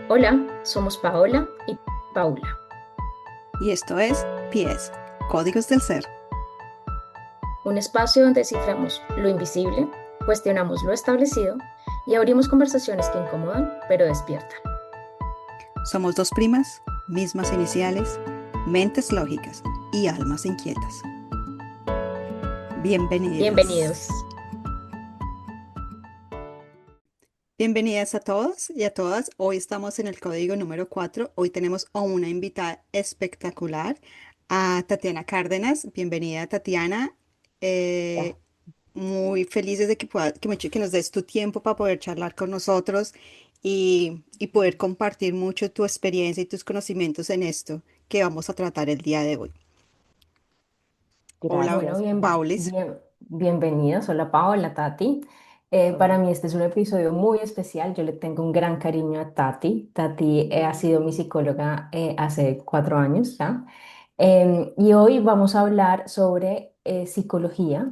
Hola, somos Paola y Paula, Y esto es PS, Códigos del Ser. un espacio donde desciframos lo invisible, cuestionamos lo establecido y abrimos conversaciones que incomodan pero despiertan. Somos dos primas, mismas iniciales, mentes lógicas y almas inquietas. Bienvenidas. Bienvenidos. Bienvenidas a todos y a todas. Hoy estamos en el código número 4. Hoy tenemos a una invitada espectacular, a Tatiana Cárdenas. Bienvenida, Tatiana. Ya. Eh, Muy felices de que nos des tu tiempo para poder charlar con nosotros y poder compartir mucho tu experiencia y tus conocimientos en esto que vamos a tratar el día de hoy. Hola, Bueno, Gracias. Paulis. Bienvenidos. Hola Paola, Tati. Para Hola. mí este es un episodio muy especial. Yo le tengo un gran cariño a Tati. Tati ha sido mi psicóloga hace 4 años ya. Y hoy vamos a hablar sobre psicología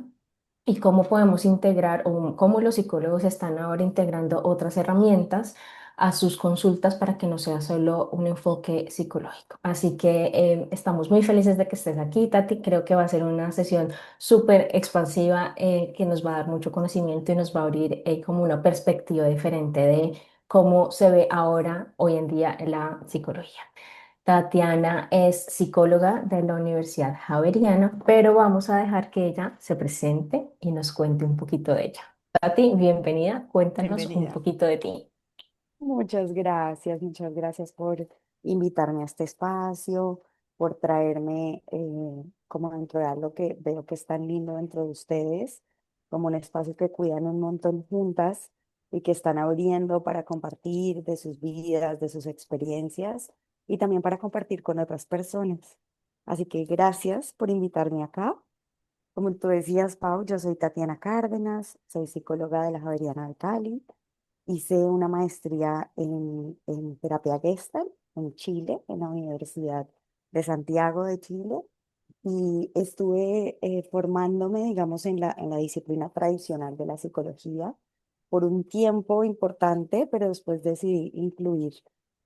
y cómo podemos integrar o cómo los psicólogos están ahora integrando otras herramientas a sus consultas para que no sea solo un enfoque psicológico. Así que estamos muy felices de que estés aquí, Tati. Creo que va a ser una sesión súper expansiva que nos va a dar mucho conocimiento y nos va a abrir como una perspectiva diferente de cómo se ve ahora, hoy en día, la psicología. Tatiana es psicóloga de la Universidad Javeriana, pero vamos a dejar que ella se presente y nos cuente un poquito de ella. Tati, bienvenida, cuéntanos un Bienvenida. poquito de ti. Muchas gracias por invitarme a este espacio, por traerme como dentro de algo que veo que es tan lindo dentro de ustedes, como un espacio que cuidan un montón juntas y que están abriendo para compartir de sus vidas, de sus experiencias y también para compartir con otras personas. Así que gracias por invitarme acá. Como tú decías, Pau, yo soy Tatiana Cárdenas, soy psicóloga de la Javeriana de Cali. Hice una maestría en terapia Gestalt en Chile, en la Universidad de Santiago de Chile, y estuve formándome, digamos, en la disciplina tradicional de la psicología por un tiempo importante, pero después decidí incluir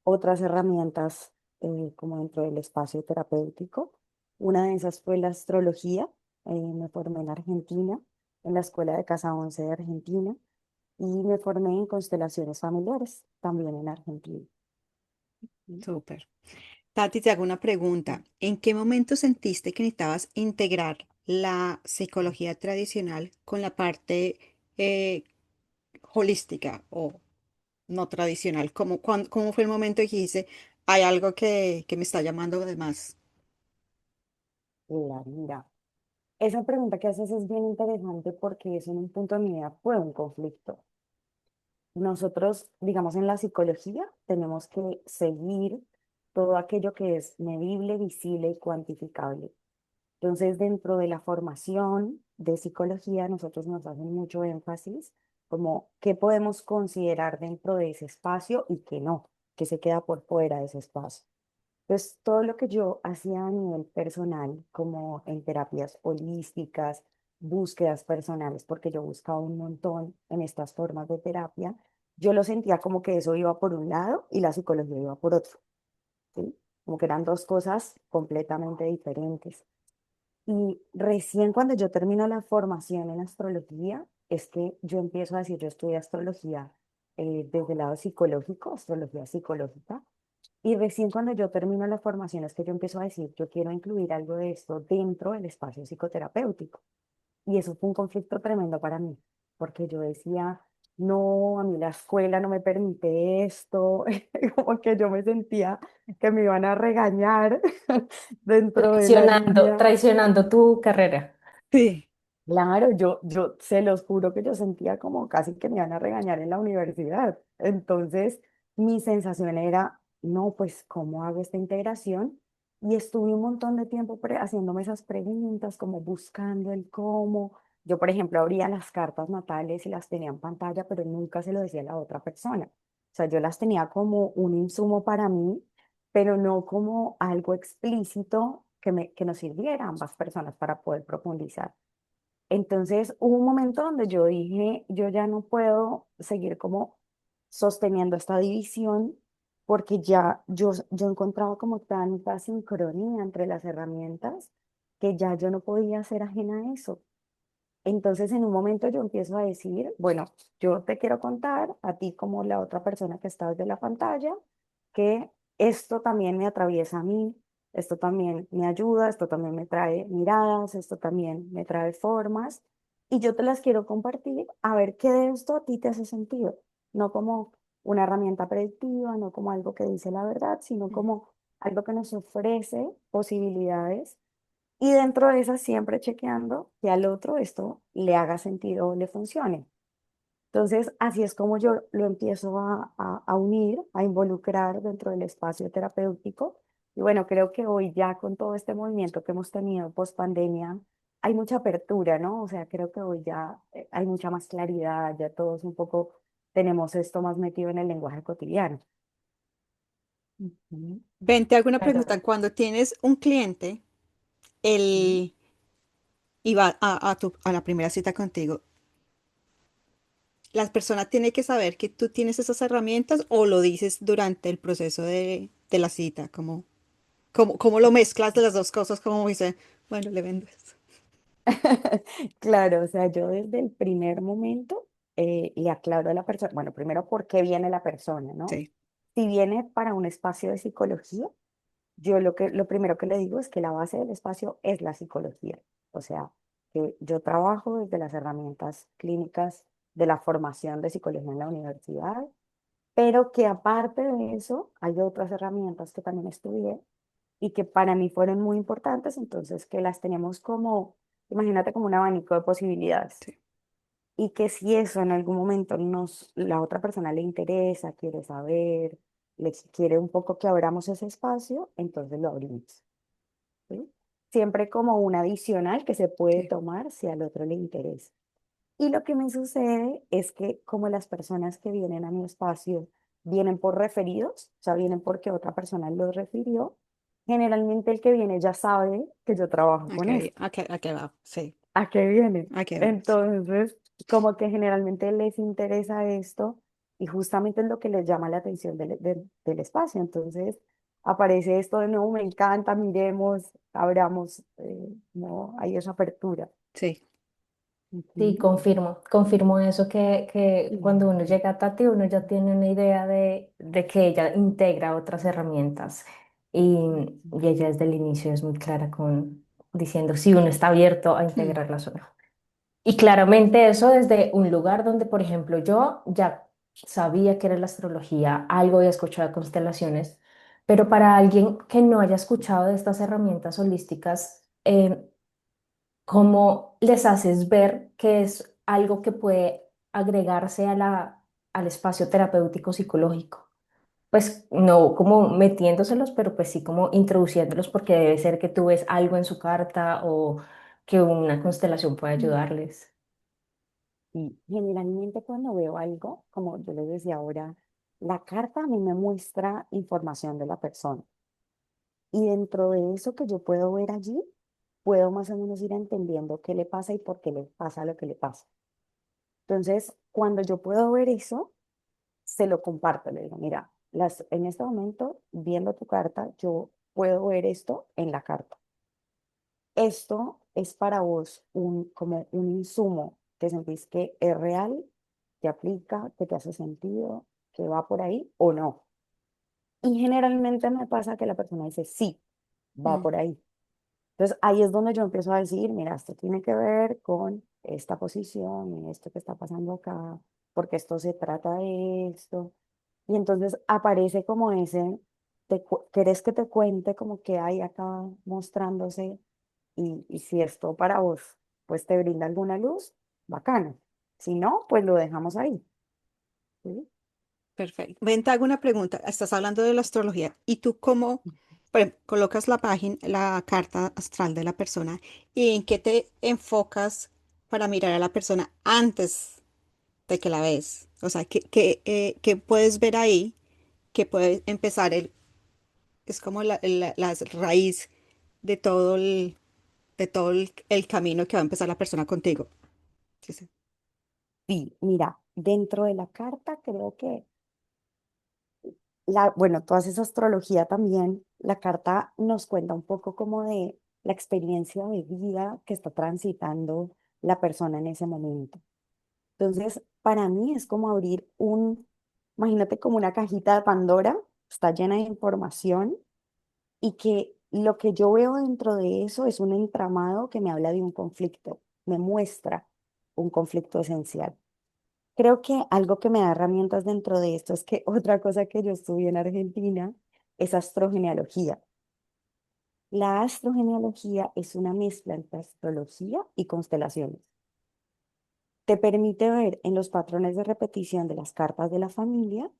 otras herramientas como dentro del espacio terapéutico. Una de esas fue la astrología. Me formé en Argentina, en la Escuela de Casa 11 de Argentina y me formé en constelaciones familiares, también en Argentina. Súper. Tati, te hago una pregunta. ¿En qué momento sentiste que necesitabas integrar la psicología tradicional con la parte holística o no tradicional? ¿Cómo fue el momento que dijiste, hay algo que me está llamando además? Mira, esa pregunta que haces es bien interesante porque eso en un punto de mi vida fue un conflicto. Nosotros, digamos, en la psicología tenemos que seguir todo aquello que es medible, visible y cuantificable. Entonces, dentro de la formación de psicología, nosotros nos hacen mucho énfasis como qué podemos considerar dentro de ese espacio y qué no, que se queda por fuera de ese espacio. Entonces, todo lo que yo hacía a nivel personal, como en terapias holísticas, búsquedas personales, porque yo buscaba un montón en estas formas de terapia, yo lo sentía como que eso iba por un lado y la psicología iba por otro, ¿sí? Como que eran dos cosas completamente diferentes. Y recién cuando yo termino la formación en astrología, es que yo empiezo a decir, yo estudié astrología desde el lado psicológico, astrología psicológica, y recién cuando yo termino la formación es que yo empiezo a decir, yo quiero incluir algo de esto dentro del espacio psicoterapéutico. Y eso fue un conflicto tremendo para mí, porque yo decía, no, a mí la escuela no me permite esto, como que yo me sentía que me iban a regañar dentro de la Traicionando, línea. traicionando tu carrera. Sí. Claro, yo se los juro que yo sentía como casi que me iban a regañar en la universidad. Entonces, mi sensación era, no, pues, ¿cómo hago esta integración? Y estuve un montón de tiempo haciéndome esas preguntas, como buscando el cómo. Yo, por ejemplo, abría las cartas natales y las tenía en pantalla, pero nunca se lo decía a la otra persona. O sea, yo las tenía como un insumo para mí, pero no como algo explícito que nos sirviera a ambas personas para poder profundizar. Entonces hubo un momento donde yo dije, yo ya no puedo seguir como sosteniendo esta división porque ya yo encontraba como tanta sincronía entre las herramientas que ya yo no podía ser ajena a eso. Entonces, en un momento yo empiezo a decir, bueno, yo te quiero contar a ti como la otra persona que está desde la pantalla, que esto también me atraviesa a mí, esto también me ayuda, esto también me trae miradas, esto también me trae formas, y yo te las quiero compartir a ver qué de esto a ti te hace sentido, no como una herramienta predictiva, no como algo que dice la verdad, sino Mm. como algo que nos ofrece posibilidades y dentro de esas siempre chequeando que al otro esto le haga sentido o le funcione. Entonces, así es como yo lo empiezo a unir, a involucrar dentro del espacio terapéutico. Y bueno, creo que hoy ya con todo este movimiento que hemos tenido post pandemia, hay mucha apertura, ¿no? O sea, creo que hoy ya hay mucha más claridad, ya todos un poco tenemos esto más metido en el lenguaje cotidiano. Ujú. Ven, te hago una Claro. pregunta. Cuando tienes un cliente, Ujú. él y va a la primera cita contigo, ¿la persona tiene que saber que tú tienes esas herramientas o lo dices durante el proceso de la cita? ¿Cómo lo mezclas de las dos cosas? Como dice, bueno, le vendo eso. Claro, o sea, yo desde el primer momento le aclaro a la persona, bueno, primero por qué viene la persona, ¿no? Sí, Si viene para un espacio de psicología, yo lo primero que le digo es que la base del espacio es la psicología. O sea, que yo trabajo desde las herramientas clínicas de la formación de psicología en la universidad, pero que aparte de eso hay otras herramientas que también estudié y que para mí fueron muy importantes, entonces que las tenemos como, imagínate como un abanico de posibilidades. sí. Y que si eso en algún momento la otra persona le interesa, quiere saber, quiere un poco que abramos ese espacio, entonces lo abrimos. ¿Sí? Siempre como un adicional que se puede Sí. tomar si al otro le interesa. Y lo que me sucede es que como las personas que vienen a mi espacio vienen por referidos, o sea, vienen porque otra persona los refirió, generalmente el que viene ya sabe que yo trabajo con esto. ¿A qué va? Sí, ¿A qué viene? ¿a qué va? Sí. Entonces, como que generalmente les interesa esto y justamente es lo que les llama la atención del espacio. Entonces, aparece esto de nuevo, me encanta, miremos, abramos, no, hay esa apertura. Sí. Sí, Ujú. confirmo eso que cuando uno Mm. llega a Tati, uno ya tiene una idea de que ella integra otras herramientas y ella desde el inicio es muy clara con diciendo si uno está abierto a Mm. integrarlas o no. Y claramente eso desde un lugar donde, por ejemplo, yo ya sabía que era la astrología, algo había escuchado de constelaciones, pero para alguien que no haya escuchado de estas herramientas holísticas, ¿cómo les haces ver que es algo que puede agregarse a al espacio terapéutico psicológico? Pues no como metiéndoselos, pero pues sí como introduciéndolos porque debe ser que tú ves algo en su carta o que una constelación puede Mm. ayudarles. Y generalmente cuando veo algo, como yo les decía ahora, la carta a mí me muestra información de la persona. Y dentro de eso que yo puedo ver allí, puedo más o menos ir entendiendo qué le pasa y por qué le pasa lo que le pasa. Entonces, cuando yo puedo ver eso, se lo comparto. Le digo, mira, en este momento, viendo tu carta, yo puedo ver esto en la carta. Esto es para vos como un insumo que sentís que es real, que aplica, que te hace sentido, que va por ahí o no. Y generalmente me pasa que la persona dice, sí, va Mm. por ahí. Entonces ahí es donde yo empiezo a decir, mira, esto tiene que ver con esta posición y esto que está pasando acá, porque esto se trata de esto. Y entonces aparece como ese, ¿querés que te cuente como que hay acá mostrándose? Y si esto para vos, pues te brinda alguna luz, bacano. Si no, pues lo dejamos ahí. ¿Sí? Perfecto. Ven, te hago una pregunta. Estás hablando de la astrología. ¿Y tú cómo, por ejemplo, colocas la página, la carta astral de la persona y en qué te enfocas para mirar a la persona antes de que la ves? O sea, ¿qué puedes ver ahí? Que puede empezar es como la raíz de el camino que va a empezar la persona contigo. Sí, sí. Sí, mira, dentro de la carta creo que bueno, toda esa astrología también, la carta nos cuenta un poco como de la experiencia de vida que está transitando la persona en ese momento. Entonces, para mí es como abrir imagínate como una cajita de Pandora, está llena de información y que lo que yo veo dentro de eso es un entramado que me habla de un conflicto, me muestra un conflicto esencial. Creo que algo que me da herramientas dentro de esto es que otra cosa que yo estudié en Argentina es astrogenealogía. La astrogenealogía es una mezcla entre astrología y constelaciones. Te permite ver en los patrones de repetición de las cartas de la familia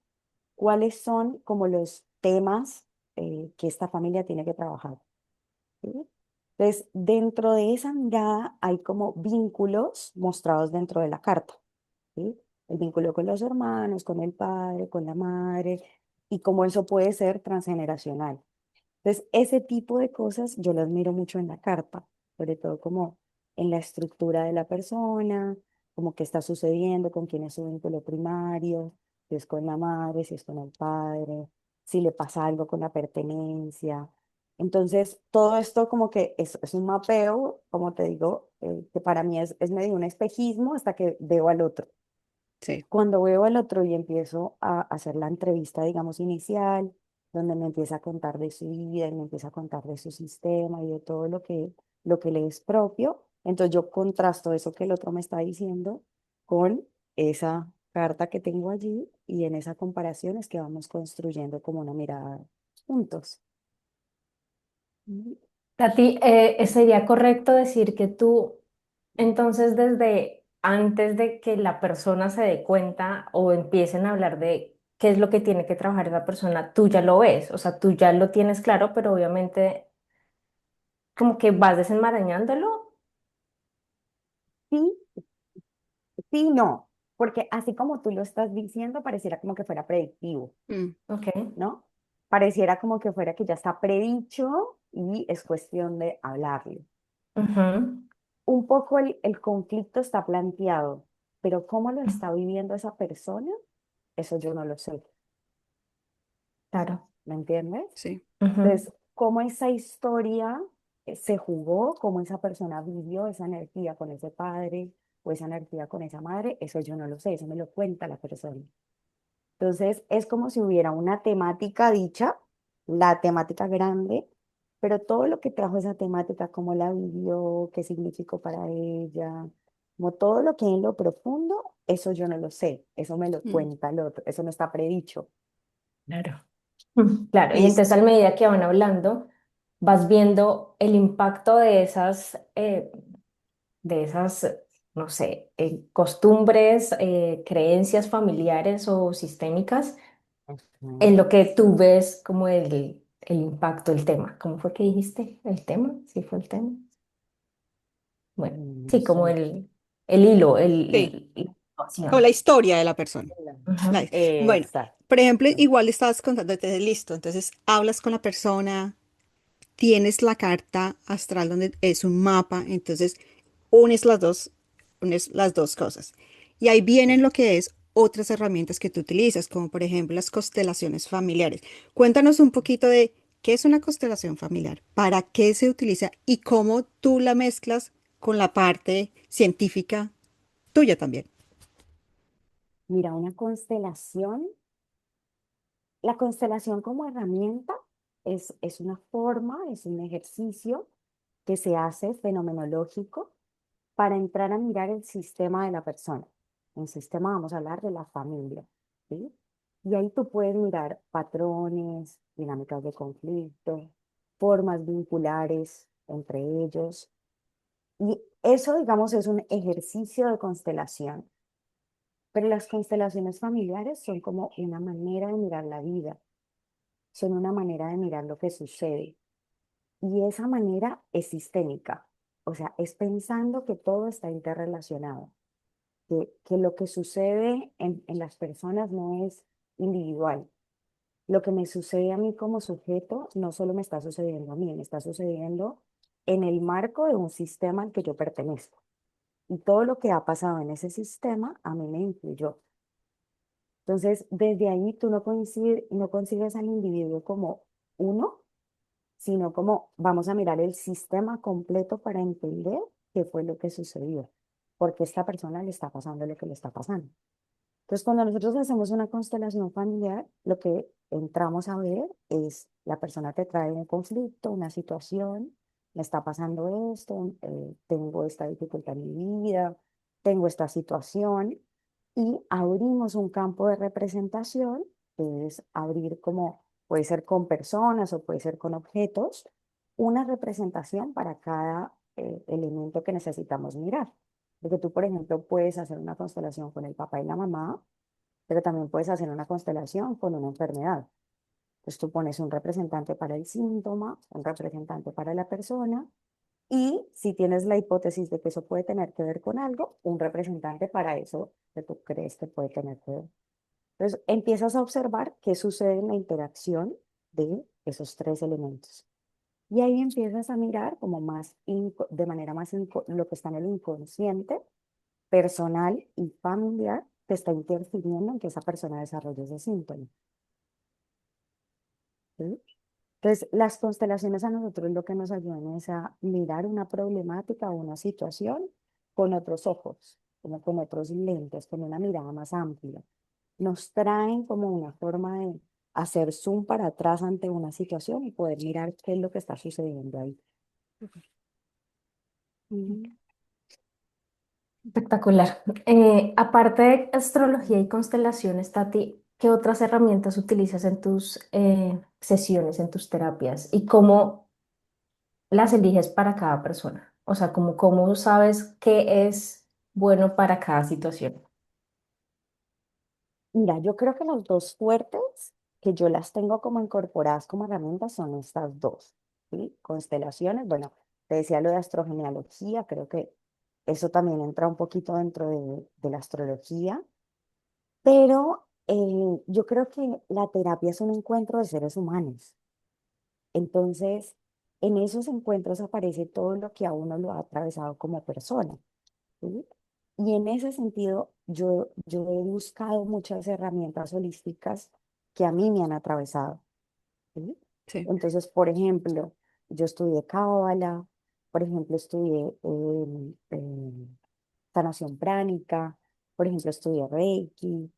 cuáles son como los temas que esta familia tiene que trabajar. ¿Sí? Entonces, dentro de esa mirada hay como vínculos mostrados dentro de la carta. ¿Sí? El vínculo con los hermanos, con el padre, con la madre, y cómo eso puede ser transgeneracional. Entonces, ese tipo de cosas yo las miro mucho en la carta, sobre todo como en la estructura de la persona, como qué está sucediendo, con quién es su vínculo primario, si es con la madre, si es con el padre, si le pasa algo con la pertenencia. Entonces, todo esto como que es un mapeo, como te digo, que para mí es medio un espejismo hasta que veo al otro. Sí. Cuando veo al otro y empiezo a hacer la entrevista, digamos, inicial, donde me empieza a contar de su vida y me empieza a contar de su sistema y de todo lo que le es propio, entonces yo contrasto eso que el otro me está diciendo con esa carta que tengo allí y en esa comparación es que vamos construyendo como una mirada juntos. Tati, ¿sería correcto decir que tú, entonces, desde antes de que la persona se dé cuenta o empiecen a hablar de qué es lo que tiene que trabajar esa persona, tú ya lo ves? O sea, tú ya lo tienes claro, pero obviamente como que vas desenmarañándolo. Sí, sí, no, porque así como tú lo estás diciendo, pareciera como que fuera predictivo. Mm, Ok. ¿No? Pareciera como que fuera que ya está predicho y es cuestión de hablarlo. Ujú. Un poco el conflicto está planteado, pero cómo lo está viviendo esa persona, eso yo no lo sé, Claro. ¿me entiendes? sí. Ujú. Entonces, cómo esa historia se jugó, cómo esa persona vivió esa energía con ese padre o esa energía con esa madre, eso yo no lo sé, eso me lo cuenta la persona. Entonces, es como si hubiera una temática dicha, la temática grande, pero todo lo que trajo esa temática, cómo la vivió, qué significó para ella, como todo lo que hay en lo profundo, eso yo no lo sé, eso me lo Mm, cuenta el otro, eso no está predicho. Claro. Claro, y entonces listo. a medida que van hablando, vas viendo el impacto de esas, no sé, costumbres, creencias familiares o sistémicas en Ujú. lo que tú ves como el impacto, el tema. ¿Cómo fue que dijiste? ¿El tema? ¿Sí fue el tema? Bueno, No sí, como sé. el hilo, Sí, la como la situación. historia de la persona. Ajá. Nice. Bueno, Exacto. por ejemplo, igual estabas contando, entonces listo, entonces hablas con la persona, tienes la carta astral donde es un mapa, entonces unes las dos, unes las dos cosas. Y ahí vienen lo que es otras herramientas que tú utilizas, como por ejemplo las constelaciones familiares. Cuéntanos un poquito de qué es una constelación familiar, para qué se utiliza y cómo tú la mezclas con la parte científica tuya también. Mira, una constelación, la constelación como herramienta es una forma, es un ejercicio que se hace fenomenológico para entrar a mirar el sistema de la persona. En sistema vamos a hablar de la familia, ¿sí? Y ahí tú puedes mirar patrones, dinámicas de conflicto, formas vinculares entre ellos. Y eso, digamos, es un ejercicio de constelación. Pero las constelaciones familiares son como una manera de mirar la vida, son una manera de mirar lo que sucede. Y esa manera es sistémica, o sea, es pensando que todo está interrelacionado, que lo que sucede en las personas no es individual. Lo que me sucede a mí como sujeto no solo me está sucediendo a mí, me está sucediendo en el marco de un sistema al que yo pertenezco. Y todo lo que ha pasado en ese sistema a mí me influyó. Entonces, desde ahí tú no concibes al individuo como uno, sino como vamos a mirar el sistema completo para entender qué fue lo que sucedió, porque a esta persona le está pasando lo que le está pasando. Entonces, cuando nosotros hacemos una constelación familiar, lo que entramos a ver es la persona te trae un conflicto, una situación, me está pasando esto, tengo esta dificultad en mi vida, tengo esta situación, y abrimos un campo de representación, que es abrir como, puede ser con personas o puede ser con objetos, una representación para cada elemento que necesitamos mirar. Porque tú, por ejemplo, puedes hacer una constelación con el papá y la mamá, pero también puedes hacer una constelación con una enfermedad. Entonces tú pones un representante para el síntoma, un representante para la persona, y si tienes la hipótesis de que eso puede tener que ver con algo, un representante para eso que tú crees que puede tener que ver. Entonces empiezas a observar qué sucede en la interacción de esos tres elementos. Y ahí empiezas a mirar como más de manera más lo que está en el inconsciente, personal y familiar, que está interfiriendo en que esa persona desarrolle ese síntoma. ¿Sí? Entonces, las constelaciones a nosotros lo que nos ayudan es a mirar una problemática o una situación con otros ojos, como con otros lentes, con una mirada más amplia. Nos traen como una forma de hacer zoom para atrás ante una situación y poder mirar qué es lo que está sucediendo ahí. Ujú. Espectacular. Aparte de astrología y constelaciones, Tati, ¿qué otras herramientas utilizas en tus sesiones, en tus terapias? ¿Y cómo las eliges para cada persona? O sea, cómo sabes qué es bueno para cada situación? Mira, yo creo que las dos fuertes que yo las tengo como incorporadas como herramientas son estas dos, ¿sí? Constelaciones, bueno, te decía lo de astrogenealogía, creo que eso también entra un poquito dentro de la astrología, pero yo creo que la terapia es un encuentro de seres humanos. Entonces, en esos encuentros aparece todo lo que a uno lo ha atravesado como persona. ¿Sí? Y en ese sentido, yo he buscado muchas herramientas holísticas que a mí me han atravesado. ¿Sí? Sí. Entonces, por ejemplo, yo estudié Cábala, por ejemplo, estudié sanación pránica, por ejemplo, estudié Reiki,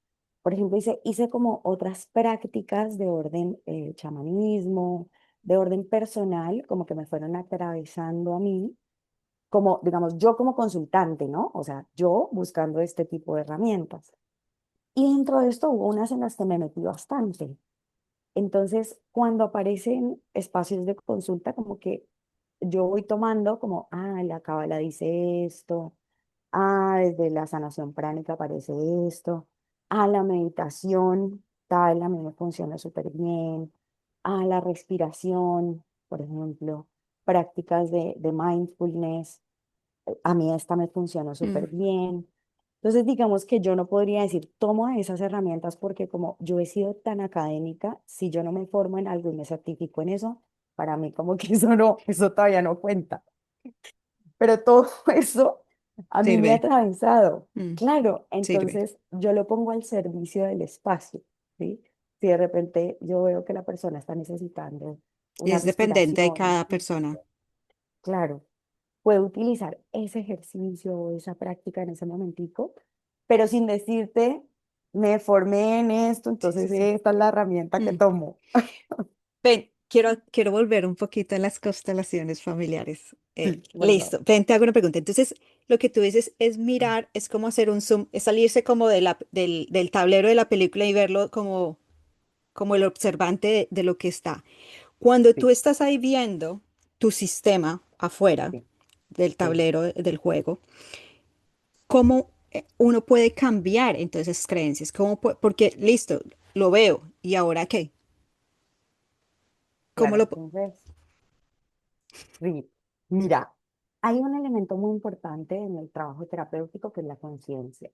por ejemplo, hice como otras prácticas de orden chamanismo, de orden personal, como que me fueron atravesando a mí como, digamos, yo como consultante, ¿no? O sea, yo buscando este tipo de herramientas. Y dentro de esto hubo unas en las que me metí bastante. Entonces, cuando aparecen espacios de consulta, como que yo voy tomando como, la cábala dice esto, desde la sanación pránica aparece esto, la meditación, tal, a mí me funciona súper bien, la respiración, por ejemplo, prácticas de mindfulness, a mí esta me funcionó súper Mm, bien. Entonces, digamos que yo no podría decir, tomo esas herramientas porque como yo he sido tan académica, si yo no me formo en algo y me certifico en eso, para mí como que eso no, eso todavía no cuenta. Pero todo eso a mí me ha sirve. atravesado. Mm, Claro, sirve. entonces yo lo pongo al servicio del espacio, ¿sí? Si de repente yo veo que la persona está necesitando Y una es dependiente de respiración, cada persona. claro, puedo utilizar ese ejercicio o esa práctica en ese momentico, pero sin decirte, me formé en esto, Sí, sí, entonces sí. esta es la herramienta que Mm. tomo. Ven, quiero volver un poquito a las constelaciones familiares. Sí, vuelvo. Listo, ven, te hago una pregunta. Entonces, lo que tú dices es mirar, es como hacer un zoom, es salirse como del tablero de la película y verlo como el observante de lo que está. Cuando tú Sí, estás ahí viendo tu sistema afuera sí, del sí. tablero del juego, ¿cómo uno puede cambiar entonces esas creencias? Porque listo, lo veo, ¿y ahora qué? ¿Cómo Claro, lo... entonces, sí. Mira, hay un elemento muy importante en el trabajo terapéutico que es la conciencia.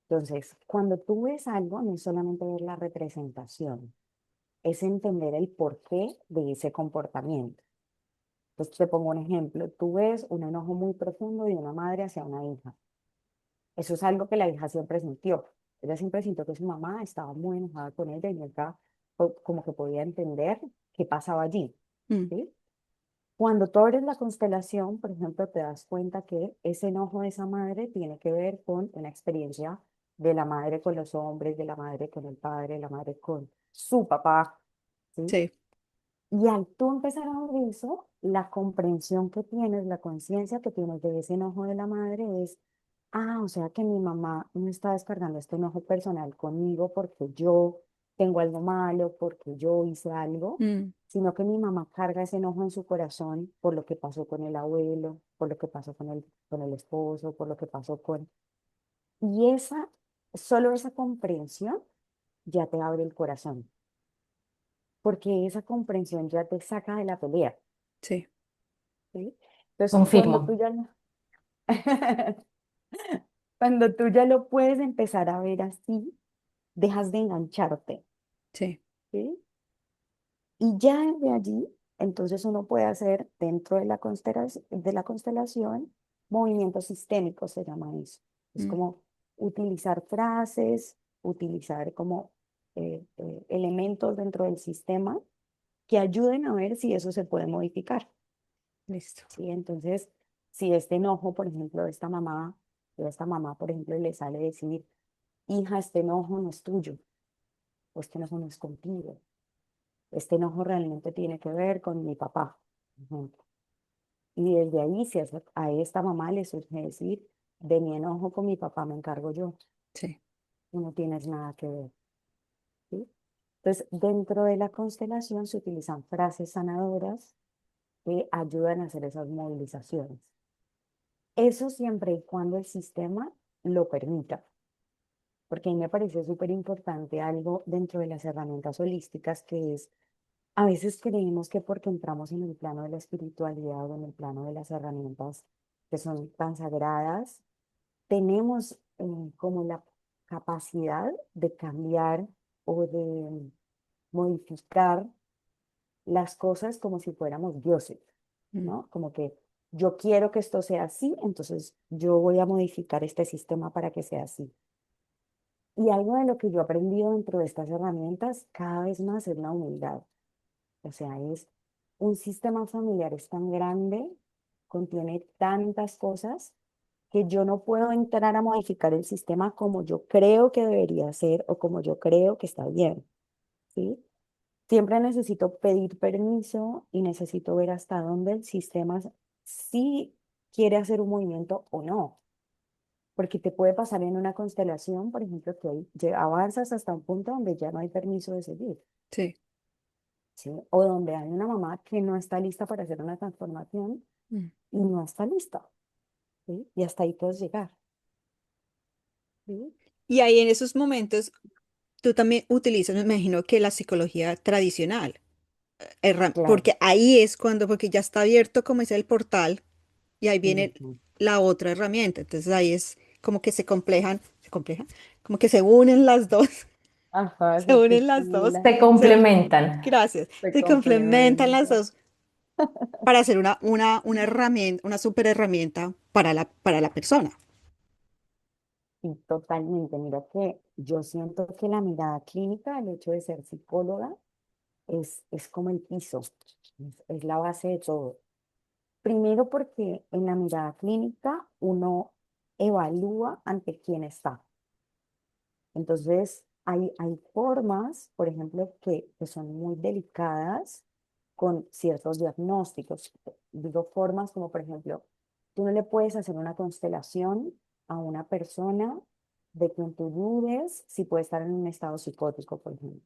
Entonces, cuando tú ves algo, no es solamente ver la representación, es entender el porqué de ese comportamiento. Entonces, te pongo un ejemplo. Tú ves un enojo muy profundo de una madre hacia una hija. Eso es algo que la hija siempre sintió. Ella siempre sintió que su mamá estaba muy enojada con ella y nunca como que podía entender qué pasaba allí, Mm, ¿sí? Cuando tú abres la constelación, por ejemplo, te das cuenta que ese enojo de esa madre tiene que ver con una experiencia de la madre con los hombres, de la madre con el padre, de la madre con su papá, ¿sí? sí, Y al tú empezar a ver eso, la comprensión que tienes, la conciencia que tienes de ese enojo de la madre es, o sea que mi mamá no está descargando este enojo personal conmigo porque yo tengo algo malo, porque yo hice algo, mm, sino que mi mamá carga ese enojo en su corazón por lo que pasó con el abuelo, por lo que pasó con el esposo, por lo que pasó con... Y solo esa comprensión ya te abre el corazón, porque esa comprensión ya te saca de la pelea. sí, ¿Sí? Entonces, Confirmo. cuando tú ya lo puedes empezar a ver así, dejas de engancharte, sí, ¿sí? Y ya de allí, entonces uno puede hacer dentro de de la constelación movimientos sistémicos, se llama eso. Es mm, como utilizar frases, utilizar como elementos dentro del sistema que ayuden a ver si eso se puede modificar. listo. ¿Sí? Entonces, si este enojo, por ejemplo, de esta mamá, por ejemplo, le sale decir, hija, este enojo no es tuyo, o este enojo no es contigo, este enojo realmente tiene que ver con mi papá, por ejemplo. Y desde ahí, si a esta mamá le surge decir, de mi enojo con mi papá me encargo yo, Sí, tú no tienes nada que ver, ¿sí? Entonces, dentro de la constelación se utilizan frases sanadoras que ayudan a hacer esas movilizaciones. Eso siempre y cuando el sistema lo permita, porque a mí me parece súper importante algo dentro de las herramientas holísticas que es, a veces creemos que porque entramos en el plano de la espiritualidad o en el plano de las herramientas que son tan sagradas, tenemos como la capacidad de cambiar o de modificar las cosas como si fuéramos dioses, mm, ¿no? Como que yo quiero que esto sea así, entonces yo voy a modificar este sistema para que sea así. Y algo de lo que yo he aprendido dentro de estas herramientas cada vez más es la humildad. O sea, es un sistema familiar es tan grande, contiene tantas cosas que yo no puedo entrar a modificar el sistema como yo creo que debería ser o como yo creo que está bien, ¿sí? Siempre necesito pedir permiso y necesito ver hasta dónde el sistema sí quiere hacer un movimiento o no. Porque te puede pasar en una constelación, por ejemplo, que avanzas hasta un punto donde ya no hay permiso de seguir, sí, ¿sí? O donde hay una mamá que no está lista para hacer una transformación mm. y no está lista, ¿sí? Y hasta ahí puedes llegar, ¿sí? Y ahí en esos momentos tú también utilizas, me imagino que la psicología tradicional, Claro. porque ahí es cuando, porque ya está abierto como es el portal y ahí viene Ujú. la otra herramienta. Entonces ahí es como que se complejan, como que se unen las dos, Ajá, se se unen las dos, Se articula, se, complementan. gracias, se se complementan las complementa. dos para hacer una herramienta, una super herramienta para la persona. Y totalmente, mira que yo siento que la mirada clínica, el hecho de ser psicóloga, es como el piso, es la base de todo. Primero porque en la mirada clínica uno evalúa ante quién está. Entonces, hay formas, por ejemplo, que son muy delicadas con ciertos diagnósticos. Digo formas como, por ejemplo, tú no le puedes hacer una constelación a una persona de quien tú dudes si puede estar en un estado psicótico, por ejemplo.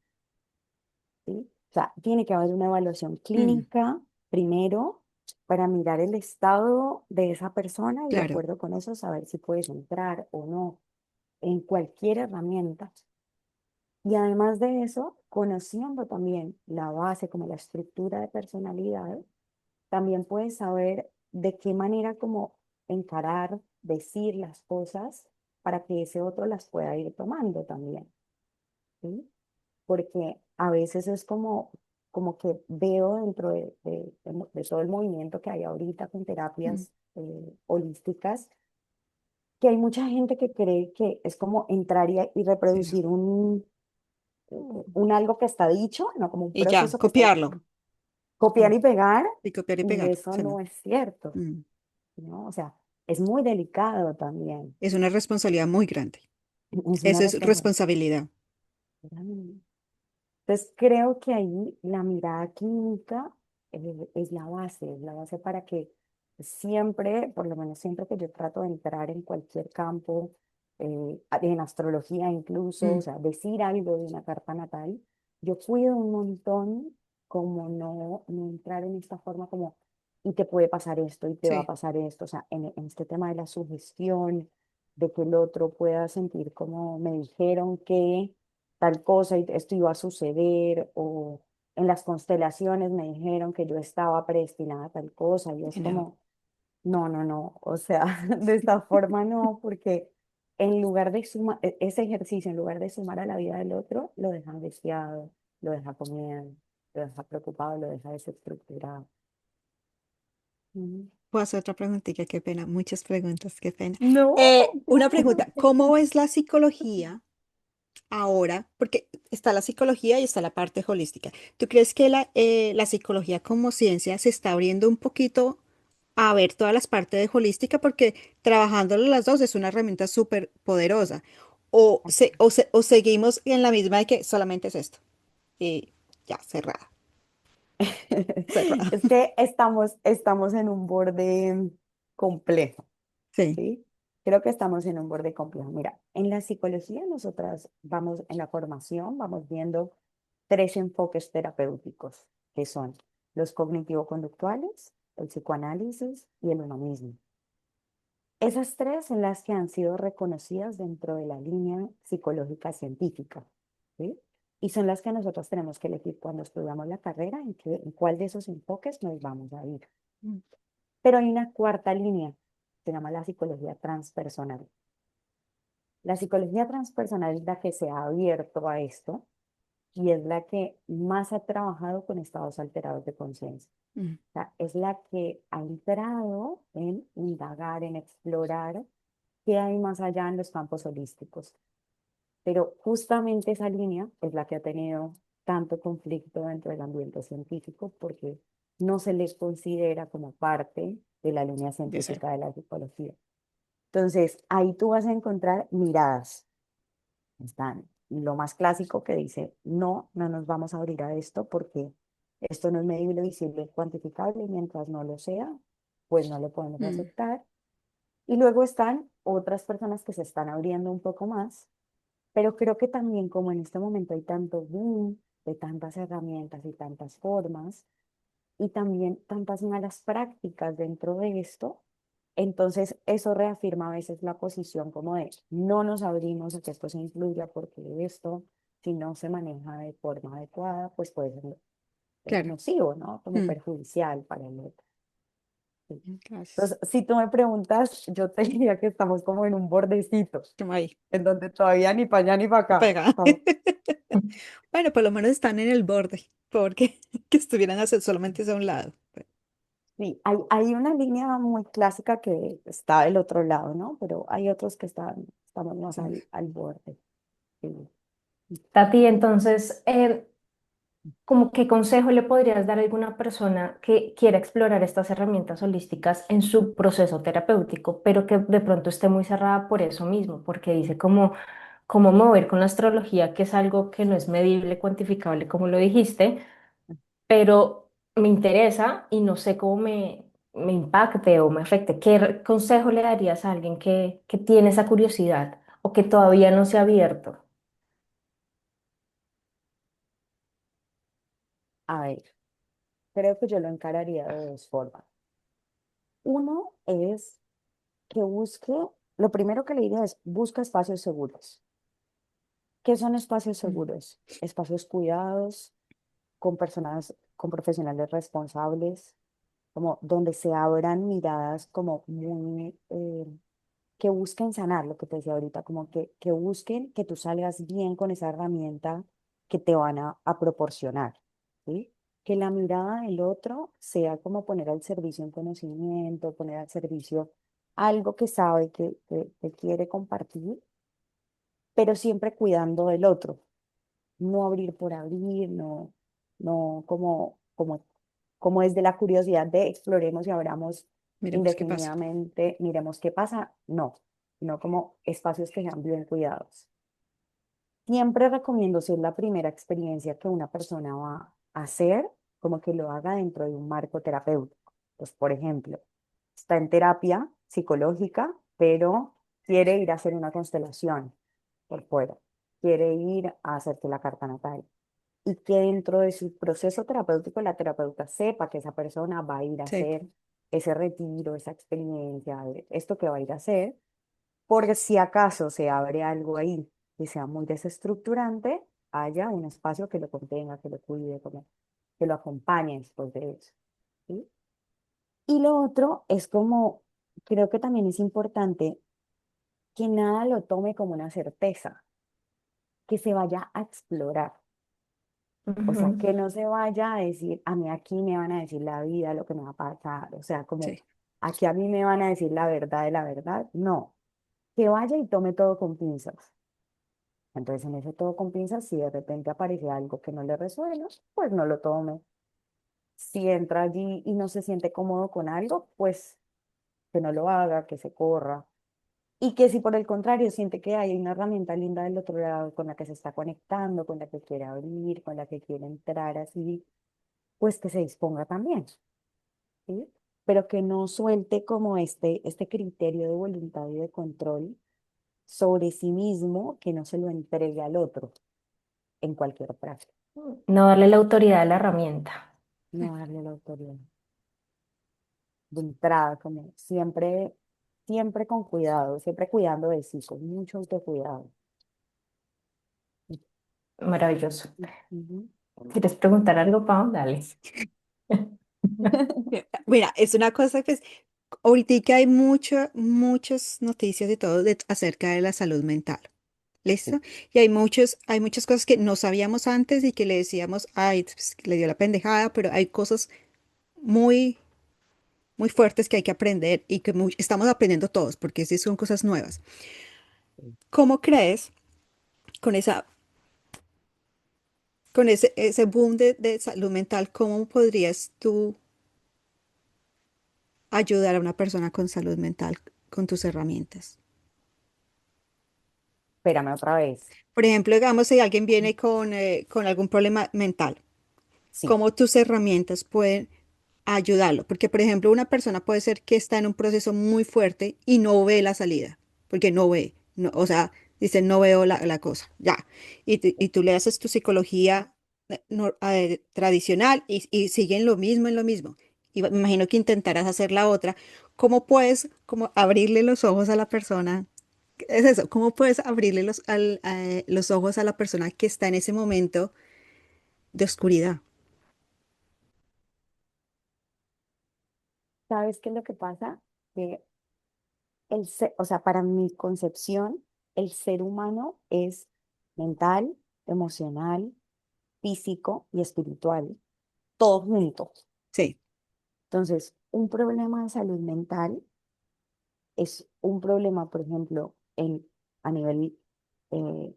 ¿Sí? O sea, tiene que haber una evaluación Mm, clínica primero para mirar el estado de esa persona y de claro. acuerdo con eso saber si puedes entrar o no en cualquier herramienta. Y además de eso, conociendo también la base, como la estructura de personalidad, también puedes saber de qué manera como encarar, decir las cosas para que ese otro las pueda ir tomando también, ¿sí? Porque a veces es como que veo dentro de todo el movimiento que hay ahorita con Mm, terapias holísticas, que hay mucha gente que cree que es como entrar y Sí, no. reproducir un algo que está dicho, no como un Y ya, proceso que está copiarlo. copiar Mm. y pegar, Y copiar y y pegar. eso Sí, no no. es cierto, Mm. ¿no? O sea, es muy delicado también, Es una responsabilidad muy grande. es una Eso es responsabilidad. responsabilidad. Entonces, creo que ahí la mirada clínica es la base para que siempre, por lo menos siempre que yo trato de entrar en cualquier campo, en astrología incluso, o Mm. sea, decir algo de una carta natal, yo cuido un montón como no entrar en esta forma como, y te puede pasar esto, y te va a Sí, pasar esto, o sea, en este tema de la sugestión, de que el otro pueda sentir como me dijeron que tal cosa y esto iba a suceder, o en las constelaciones me dijeron que yo estaba predestinada a tal cosa, y es y no. como, no, no, no, o sea, de esta forma no, porque en lugar de sumar, ese ejercicio, en lugar de sumar a la vida del otro, lo deja angustiado, lo deja con miedo, lo deja preocupado, lo deja desestructurado. Ujú. Puedo hacer otra preguntita, qué pena. Muchas preguntas, qué pena. No, Una pregunta, ¿cómo es la psicología ahora? Porque está la psicología y está la parte holística. ¿Tú crees que la psicología como ciencia se está abriendo un poquito a ver todas las partes de holística? Porque trabajándolo las dos es una herramienta súper poderosa. O seguimos en la misma de que solamente es esto. Y ya, cerrada, cerrada. es que estamos en un borde complejo. Sí. ¿Sí? Creo que estamos en un borde complejo. Mira, en la psicología nosotras vamos, en la formación, vamos viendo tres enfoques terapéuticos, que son los cognitivo-conductuales, el psicoanálisis y el humanismo. Esas tres son las que han sido reconocidas dentro de la línea psicológica científica, ¿sí? Y son las que nosotros tenemos que elegir cuando estudiamos la carrera, en cuál de esos enfoques nos vamos a ir. Mm. Pero hay una cuarta línea, se llama la psicología transpersonal. La psicología transpersonal es la que se ha abierto a esto y es la que más ha trabajado con estados alterados de conciencia. Mm. O sea, es la que ha entrado en indagar, en explorar qué hay más allá en los campos holísticos. Pero justamente esa línea es la que ha tenido tanto conflicto dentro del ambiente científico porque no se les considera como parte de la línea Dice. científica de la psicología. Entonces, ahí tú vas a encontrar miradas. Están lo más clásico que dice, no, no nos vamos a abrir a esto porque esto no es medible, visible, cuantificable y mientras no lo sea, pues no lo podemos Mm. aceptar. Y luego están otras personas que se están abriendo un poco más, pero creo que también como en este momento hay tanto boom de tantas herramientas y tantas formas, y también tantas malas prácticas dentro de esto, entonces eso reafirma a veces la posición como de no nos abrimos a que esto se incluya porque esto, si no se maneja de forma adecuada, pues puede ser Claro. nocivo, ¿no? Como Mm. perjudicial para el otro. Sí. Gracias. Entonces, si tú me preguntas, yo te diría que estamos como en un bordecito, Como ahí, en donde todavía ni para allá ni para acá. pega. Estamos- Bueno, por lo menos están en el borde, porque que estuvieran hacer solamente a un lado. Sí, hay una línea muy clásica que está del otro lado, ¿no? Pero hay otros que estamos más al borde. Sí. Tati, entonces, ¿cómo qué consejo le podrías dar a alguna persona que quiera explorar estas herramientas holísticas en su proceso terapéutico, pero que de pronto esté muy cerrada por eso mismo, porque dice cómo mover con la astrología, que es algo que no es medible, cuantificable, como lo dijiste, pero me interesa y no sé cómo me impacte o me afecte? ¿Qué consejo le darías a alguien que tiene esa curiosidad o que todavía no se ha abierto? A ver, creo que yo lo encararía de dos formas. Uno es que busque, lo primero que le diría es busca espacios seguros. ¿Qué son espacios Mm. seguros? Espacios cuidados, con personas, con profesionales responsables, como donde se abran miradas como muy, que busquen sanar, lo que te decía ahorita, como que busquen que tú salgas bien con esa herramienta que te van a proporcionar, ¿sí? Que la mirada del otro sea como poner al servicio un conocimiento, poner al servicio algo que sabe que quiere compartir, pero siempre cuidando del otro. No abrir por abrir, no como desde la curiosidad de exploremos y abramos Miremos qué pasa. indefinidamente, miremos qué pasa, no, sino como espacios que sean bien cuidados. Siempre recomiendo si es la primera experiencia que una persona va a hacer, como que lo haga dentro de un marco terapéutico. Pues, por ejemplo, está en terapia psicológica, pero quiere ir a hacer una constelación por fuera, quiere ir a hacerse la carta natal y que dentro de su proceso terapéutico la terapeuta sepa que esa persona va a ir a Sí, hacer ese retiro, esa experiencia, esto que va a ir a hacer, porque si acaso se abre algo ahí que sea muy desestructurante, haya un espacio que lo contenga, que lo cuide, que lo acompañe después de eso. ¿Sí? Y lo otro es como, creo que también es importante que nada lo tome como una certeza, que se vaya a explorar. O sea, Ujú. que no se vaya a decir, a mí aquí me van a decir la vida, lo que me va a pasar. O sea, como sí. aquí a mí me van a decir la verdad de la verdad. No, que vaya y tome todo con pinzas. Entonces, en ese todo con pinzas, si de repente aparece algo que no le resuena, pues no lo tome. Si entra allí y no se siente cómodo con algo, pues que no lo haga, que se corra. Y que si por el contrario siente que hay una herramienta linda del otro lado con la que se está conectando, con la que quiere abrir, con la que quiere entrar así, pues que se disponga también, ¿sí? Pero que no suelte como este criterio de voluntad y de control sobre sí mismo, que no se lo entregue al otro en cualquier práctica, No darle la autoridad a la herramienta. no darle la autoridad de entrada, como siempre, siempre con cuidado, siempre cuidando de sí, con mucho autocuidado. Maravilloso. Ujú. ¿Quieres preguntar algo, Pau? Dale. Mira, es una cosa, pues, ahorita hay muchas noticias y todo acerca de la salud mental. ¿Listo? Y hay muchas cosas que no sabíamos antes y que le decíamos, ay, pues, le dio la pendejada, pero hay cosas muy, muy fuertes que hay que aprender y que estamos aprendiendo todos, porque sí son cosas nuevas. ¿Cómo crees con con ese boom de salud mental, cómo podrías tú ayudar a una persona con salud mental con tus herramientas? Espérame otra vez. Por ejemplo, digamos, si alguien viene con algún problema mental, Sí, ¿cómo tus herramientas pueden ayudarlo? Porque, por ejemplo, una persona puede ser que está en un proceso muy fuerte y no ve la salida, porque no ve, o sea, dice, no veo la cosa, ya. Y tú le haces tu psicología tradicional y siguen lo mismo en lo mismo. Y me imagino que intentarás hacer la otra. ¿Cómo puedes como abrirle los ojos a la persona? Es eso, ¿cómo puedes abrirle los ojos a la persona que está en ese momento de oscuridad? ¿sabes qué es lo que pasa? Que o sea, para mi concepción, el ser humano es mental, emocional, físico y espiritual, todos juntos. Sí, Entonces, un problema de salud mental es un problema, por ejemplo, a nivel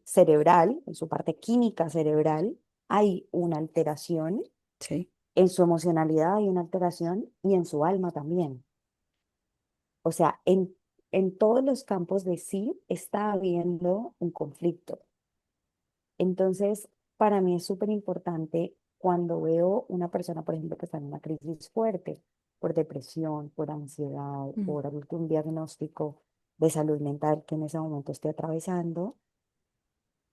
cerebral, en su parte química cerebral, hay una alteración, sí. en su emocionalidad hay una alteración y en su alma también. O sea, en todos los campos de sí está habiendo un conflicto. Entonces, para mí es súper importante cuando veo una persona, por ejemplo, que está en una crisis fuerte por depresión, por ansiedad, Mm, por algún diagnóstico de salud mental que en ese momento esté atravesando,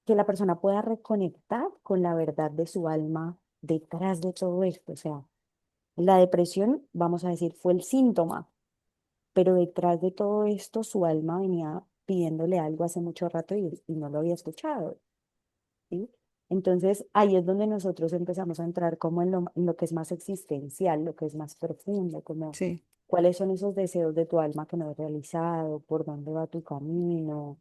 que la persona pueda reconectar con la verdad de su alma detrás de todo esto. O sea, la depresión, vamos a decir, fue el síntoma, pero detrás de todo esto su alma venía pidiéndole algo hace mucho rato y no lo había escuchado. ¿Sí? Entonces ahí es donde nosotros empezamos a entrar como en lo que es más existencial, lo que es más profundo, como sí. cuáles son esos deseos de tu alma que no has realizado, por dónde va tu camino,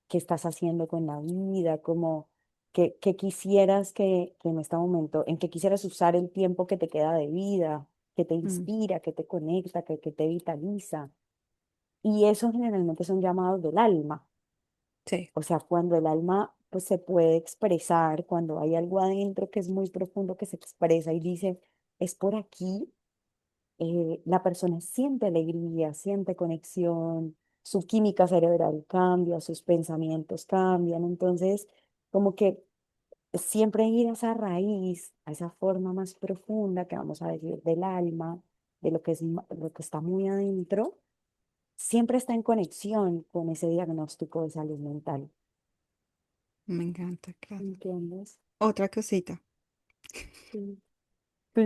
qué estás haciendo con la vida, como qué quisieras que en este momento, en qué quisieras usar el tiempo que te queda de vida, que te Mm, inspira, que te conecta, que te vitaliza. Y eso generalmente son llamados del alma. Sí, O sea, cuando el alma pues se puede expresar, cuando hay algo adentro que es muy profundo que se expresa y dice, es por aquí, la persona siente alegría, siente conexión, su química cerebral cambia, sus pensamientos cambian. Entonces, como que siempre ir a esa raíz, a esa forma más profunda que vamos a decir del alma, de lo que es, lo que está muy adentro, siempre está en conexión con ese diagnóstico de salud mental. me encanta, claro. ¿Entiendes? Otra cosita. Sí. Sí.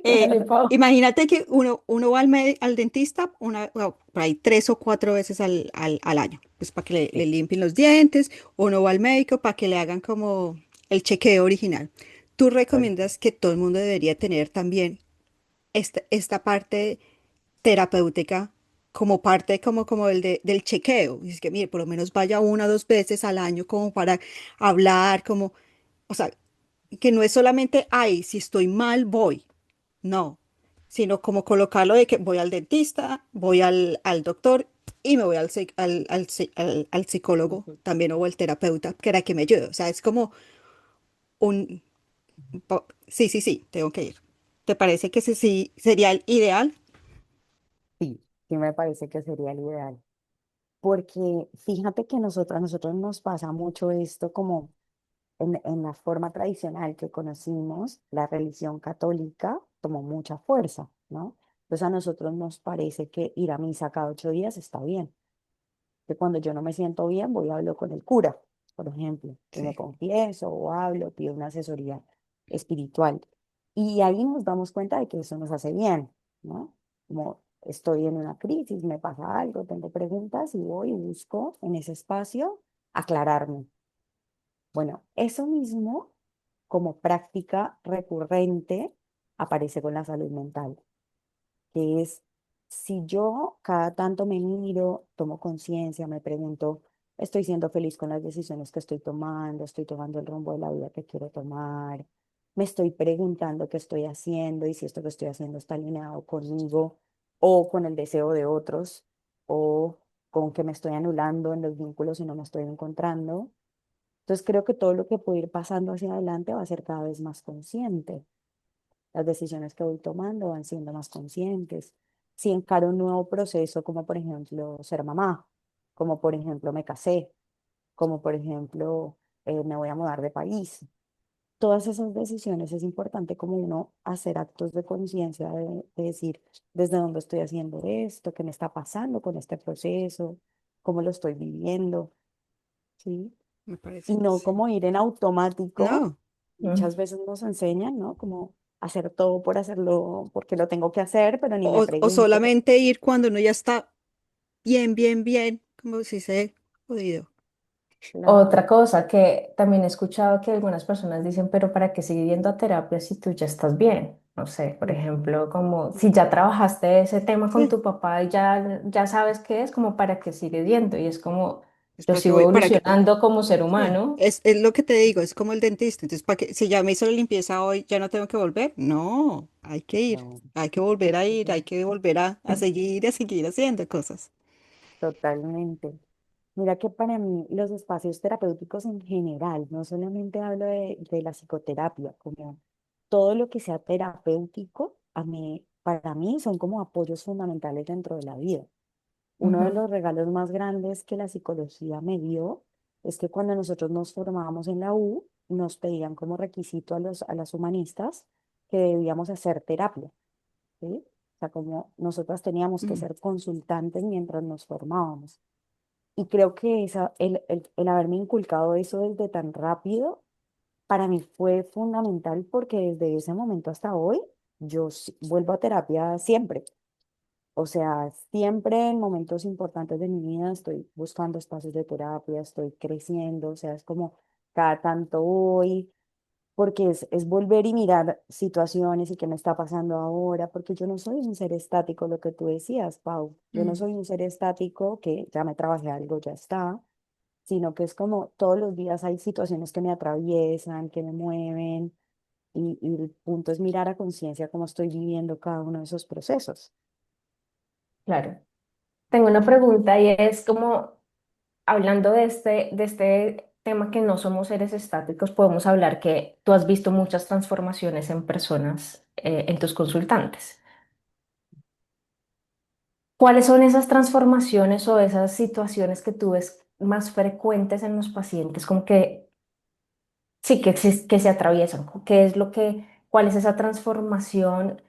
Eh, Dale, Pau. Imagínate que uno va al dentista bueno, por ahí 3 o 4 veces al año, pues para que le Sí, limpien los dientes, o uno va al médico para que le hagan como el chequeo original. ¿Tú tal recomiendas que todo el mundo debería tener también esta parte terapéutica como parte como del chequeo? Y es que, mire, por lo menos vaya 1 o 2 veces al año como para hablar, como, o sea, que no es solamente, ay, si estoy mal, voy. No, sino como colocarlo de que voy al dentista, voy al doctor y me voy al psicólogo vez. también o al terapeuta que era que me ayude. O sea, es como un... Sí, sí, sí, tengo que ir. ¿Te parece que ese sí sería el ideal? Sí, sí me parece que sería el ideal. Porque fíjate que a nosotros nos pasa mucho esto como en la forma tradicional que conocimos, la religión católica tomó mucha fuerza, ¿no? Entonces a nosotros nos parece que ir a misa cada 8 días está bien, que cuando yo no me siento bien voy a hablar con el cura, por ejemplo, y me Sí, confieso o hablo, pido una asesoría espiritual. Y ahí nos damos cuenta de que eso nos hace bien, ¿no? Como estoy en una crisis, me pasa algo, tengo preguntas y voy y busco en ese espacio aclararme. Bueno, eso mismo como práctica recurrente aparece con la salud mental, que es si yo cada tanto me miro, tomo conciencia, me pregunto, estoy siendo feliz con las decisiones que estoy tomando el rumbo de la vida que quiero tomar, me estoy preguntando qué estoy haciendo y si esto que estoy haciendo está alineado conmigo o con el deseo de otros o con que me estoy anulando en los vínculos y no me estoy encontrando. Entonces creo que todo lo que puede ir pasando hacia adelante va a ser cada vez más consciente. Las decisiones que voy tomando van siendo más conscientes. Si encaro un nuevo proceso, como por ejemplo ser mamá, como por ejemplo me casé, como por ejemplo me voy a mudar de país. Todas esas decisiones es importante como uno hacer actos de conciencia de decir desde dónde estoy haciendo esto, qué me está pasando con este proceso, cómo lo estoy viviendo, ¿sí? me Y parece, no sí. como ir en automático. No, Mm. Muchas veces nos enseñan, ¿no? Como hacer todo por hacerlo, porque lo tengo que hacer, pero ni me o pregunto. solamente ir cuando uno ya está bien, bien, bien, como si se jodido. Otra Claro, cosa que también he escuchado que algunas personas dicen, pero ¿para qué seguir yendo a terapia si tú ya estás bien? No sé, por ujú, ejemplo, como si ya trabajaste ese tema con Sí. tu papá y ya sabes qué es, como para qué sigues yendo. Y es como, Es yo para que sigo voy, para que, evolucionando como ser sí, humano. es lo que te digo, es como el dentista. Entonces, para que, si ya me hizo la limpieza hoy, ya no tengo que volver. No, hay que ir, no, hay que volver a ir, hay que volver a seguir haciendo cosas. totalmente. Mira que para mí los espacios terapéuticos en general, no solamente hablo de la psicoterapia, como todo lo que sea terapéutico, para mí son como apoyos fundamentales dentro de la vida. Uno de Ujú. los regalos más grandes que la psicología me dio es que cuando nosotros nos formábamos en la U, nos pedían como requisito a las humanistas que debíamos hacer terapia, ¿sí? O sea, como nosotras teníamos que Mm, ser consultantes mientras nos formábamos. Y creo que el haberme inculcado eso desde tan rápido, para mí fue fundamental porque desde ese momento hasta hoy, vuelvo a terapia siempre. O sea, siempre en momentos importantes de mi vida estoy buscando espacios de terapia, estoy creciendo, o sea, es como cada tanto voy, porque es volver y mirar situaciones y qué me está pasando ahora, porque yo no soy un ser estático, lo que tú decías, Pau, yo no mm. soy un ser estático que ya me trabajé algo, ya está, sino que es como todos los días hay situaciones que me atraviesan, que me mueven, y el punto es mirar a conciencia cómo estoy viviendo cada uno de esos procesos. Claro. Tengo una pregunta y es como, hablando de este tema que no somos seres estáticos, podemos hablar que tú has visto muchas transformaciones en personas, en tus consultantes. ¿Cuáles son esas transformaciones o esas situaciones que tú ves más frecuentes en los pacientes? Como que sí, que se atraviesan. ¿Qué es lo que, cuál es esa transformación?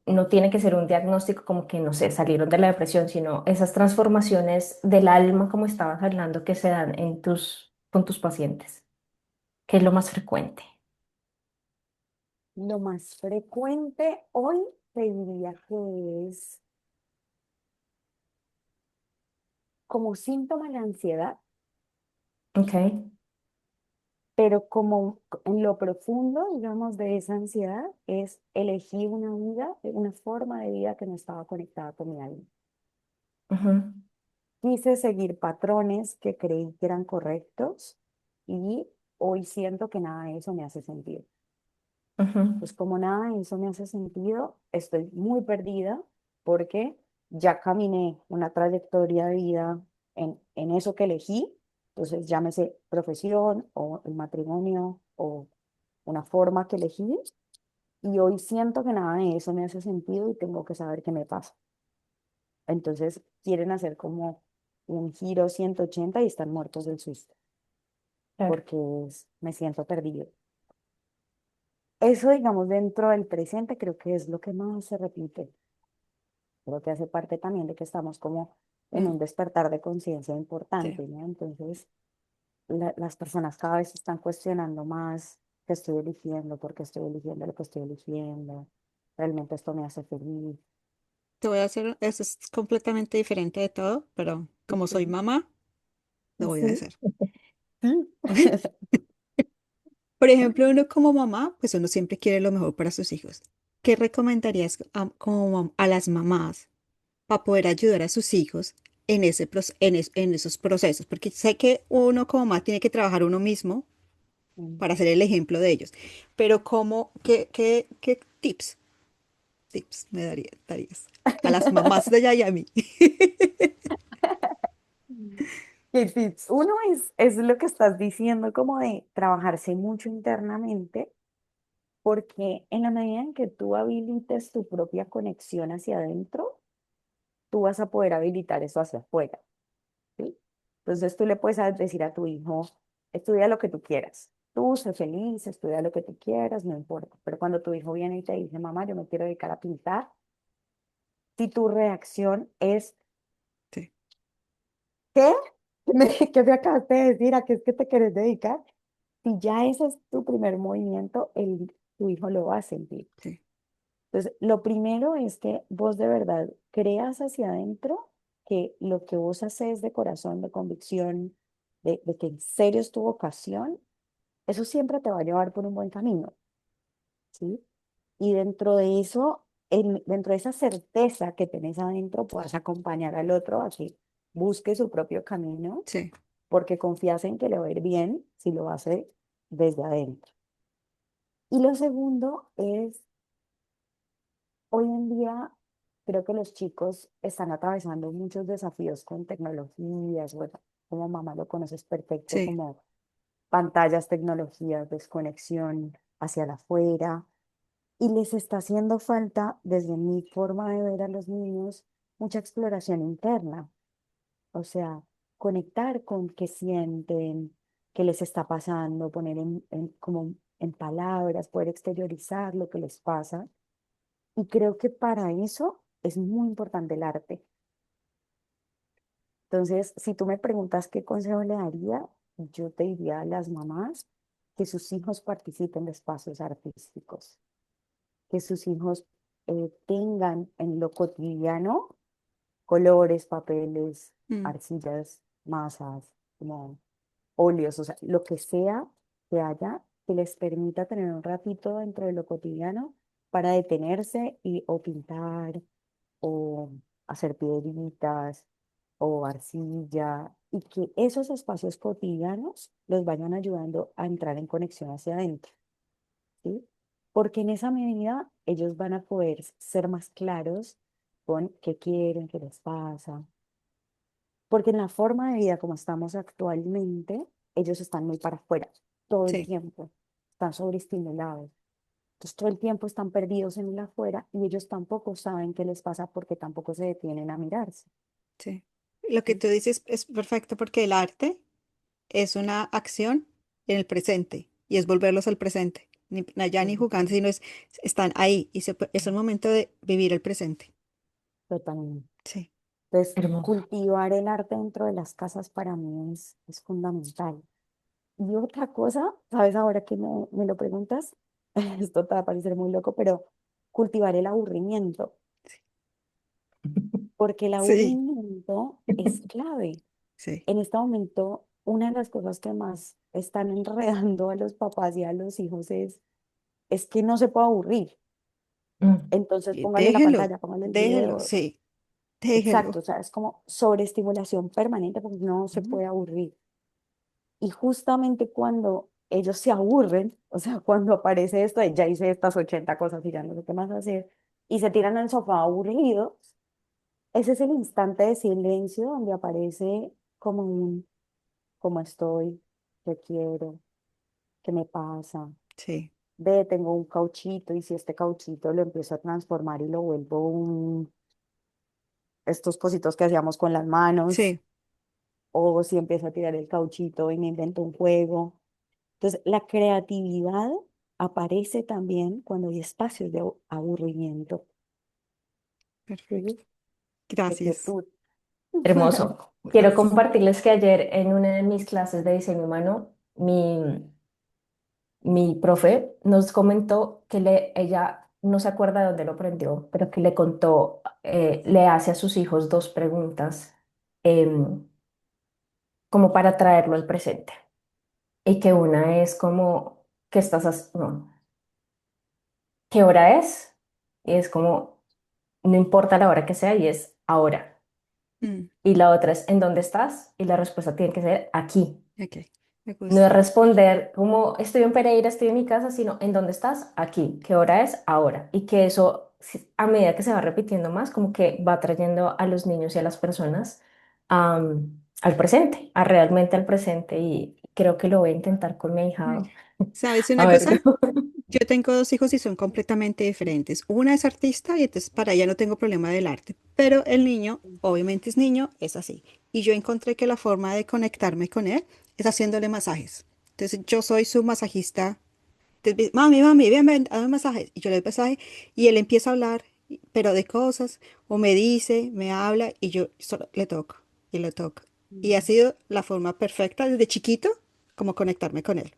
No tiene que ser un diagnóstico como que, no sé, salieron de la depresión, sino esas transformaciones del alma, como estabas hablando, que se dan con tus pacientes. ¿Qué es lo más frecuente? Lo más frecuente hoy te diría que es como síntoma la ansiedad, Ok. pero como en lo profundo, digamos, de esa ansiedad es elegir una vida, una forma de vida que no estaba conectada con mi alma. Ujú, Quise seguir patrones que creí que eran correctos y hoy siento que nada de eso me hace sentido. ujú, Pues como nada de eso me hace sentido, estoy muy perdida porque ya caminé una trayectoria de vida en eso que elegí. Entonces, llámese profesión o el matrimonio o una forma que elegí. Y hoy siento que nada de eso me hace sentido y tengo que saber qué me pasa. Entonces, quieren hacer como un giro 180 y están muertos del susto claro. porque me siento perdido. Eso, digamos, dentro del presente creo que es lo que más se repite. Creo que hace parte también de que estamos como en Mm, un despertar de conciencia sí. importante, ¿no? Entonces, las personas cada vez están cuestionando más qué estoy eligiendo, por qué estoy eligiendo lo que estoy eligiendo, realmente esto me hace feliz. Te voy a hacer, eso es completamente diferente de todo, pero como soy Ok. mamá, lo voy a Sí, hacer. sí. Por ejemplo, uno como mamá, pues uno siempre quiere lo mejor para sus hijos. ¿Qué recomendarías a las mamás para poder ayudar a sus hijos en en esos procesos? Porque sé que uno como mamá tiene que trabajar uno mismo Mm. para ser el ejemplo de ellos. Pero qué tips darías a las mamás de allá y a mí? ¿Qué tips? Uno es lo que estás diciendo, como de trabajarse mucho internamente, porque en la medida en que tú habilites tu propia conexión hacia adentro, tú vas a poder habilitar eso hacia afuera, ¿sí? Entonces tú le puedes decir a tu hijo, estudia lo que tú quieras. Tú sé feliz, estudia lo que tú quieras, no importa. Pero cuando tu hijo viene y te dice, mamá, yo me quiero dedicar a pintar, si tu reacción es, Sí, ¿qué? ¿Qué me acabaste de decir? ¿A qué es que te quieres dedicar? Si ya ese es tu primer movimiento, tu hijo lo va a sentir. sí, Entonces, lo primero es que vos de verdad creas hacia adentro que lo que vos haces de corazón, de convicción, de que en serio es tu vocación, eso siempre te va a llevar por un buen camino, ¿sí? Y dentro de eso, dentro de esa certeza que tenés adentro, puedas acompañar al otro a que busque su propio camino, sí, porque confías en que le va a ir bien si lo hace desde adentro. Y lo segundo es, hoy en día, creo que los chicos están atravesando muchos desafíos con tecnologías, bueno, como mamá lo conoces perfecto, sí. como pantallas, tecnologías, desconexión hacia la afuera, y les está haciendo falta, desde mi forma de ver a los niños, mucha exploración interna, o sea, conectar con qué sienten, qué les está pasando, poner como en palabras, poder exteriorizar lo que les pasa. Y creo que para eso es muy importante el arte. Entonces, si tú me preguntas qué consejo le daría, yo te diría a las mamás que sus hijos participen de espacios artísticos, que sus hijos tengan en lo cotidiano colores, papeles, Mm, arcillas, masas, como óleos, o sea, lo que sea que haya que les permita tener un ratito dentro de lo cotidiano para detenerse y o pintar o hacer piedritas o arcilla y que esos espacios cotidianos los vayan ayudando a entrar en conexión hacia adentro, ¿sí? Porque en esa medida ellos van a poder ser más claros con qué quieren, qué les pasa. Porque en la forma de vida como estamos actualmente, ellos están muy para afuera todo el Sí, tiempo, están sobreestimulados. Entonces todo el tiempo están perdidos en el afuera y ellos tampoco saben qué les pasa porque tampoco se detienen a mirarse. sí. Lo que ¿Sí? tú dices es perfecto porque el arte es una acción en el presente y es volverlos al presente. Ni allá ni jugando, Ujú. sino están ahí y es el momento de vivir el presente. Totalmente. Sí. Entonces, Hermoso. cultivar el arte dentro de las casas para mí es fundamental. Y otra cosa, ¿sabes? Ahora que me lo preguntas, esto te va a parecer muy loco, pero cultivar el aburrimiento, porque el Sí, aburrimiento es clave. sí. En este momento, una de las cosas que más están enredando a los papás y a los hijos es que no se puede aburrir. Mm. Entonces, Y póngale la déjelo, pantalla, póngale el déjelo, video. sí, Exacto, déjelo. o sea, es como sobreestimulación permanente porque no se Ujú. puede aburrir. Y justamente cuando ellos se aburren, o sea, cuando aparece esto de ya hice estas 80 cosas y ya no sé qué más hacer, y se tiran al sofá aburridos, ese es el instante de silencio donde aparece como un, cómo estoy, qué quiero, qué me pasa. Sí, Ve, tengo un cauchito y si este cauchito lo empiezo a transformar y lo vuelvo estos cositos que hacíamos con las manos, sí, o si empiezo a tirar el cauchito y me invento un juego. Entonces, la creatividad aparece también cuando hay espacios de aburrimiento, perfecto. ¿sí? De Gracias. quietud. Hermoso. Quiero Gracias. compartirles que ayer en una de mis clases de diseño humano, mi profe nos comentó que ella no se acuerda de dónde lo aprendió, pero que le contó, le hace a sus hijos dos preguntas em, como para traerlo al presente. Y que una es como, ¿qué estás haciendo? No, ¿qué hora es? Y es como, no importa la hora que sea, y es ahora. Mm, Y la otra es, ¿en dónde estás? Y la respuesta tiene que ser aquí. ok, me No es gusta. responder como estoy en Pereira, estoy en mi casa, sino ¿en dónde estás? Aquí. ¿Qué hora es? Ahora. Y que eso, a medida que se va repitiendo más, como que va trayendo a los niños y a las personas al presente, a realmente al presente. Y creo que lo voy a intentar con mi Ay, hija. ¿sabes A una ver. cosa? Yo tengo dos hijos y son completamente diferentes. Una es artista y entonces para ella no tengo problema del arte, pero el niño, obviamente es niño, es así. Y yo encontré que la forma de conectarme con él es haciéndole masajes. Entonces yo soy su masajista. Entonces, mami, mami, ven, ven, hazme masajes. Y yo le doy masaje y él empieza a hablar, pero de cosas, o me dice, me habla y yo solo le toco y le toco. Y ha sido la forma perfecta desde chiquito como conectarme con él.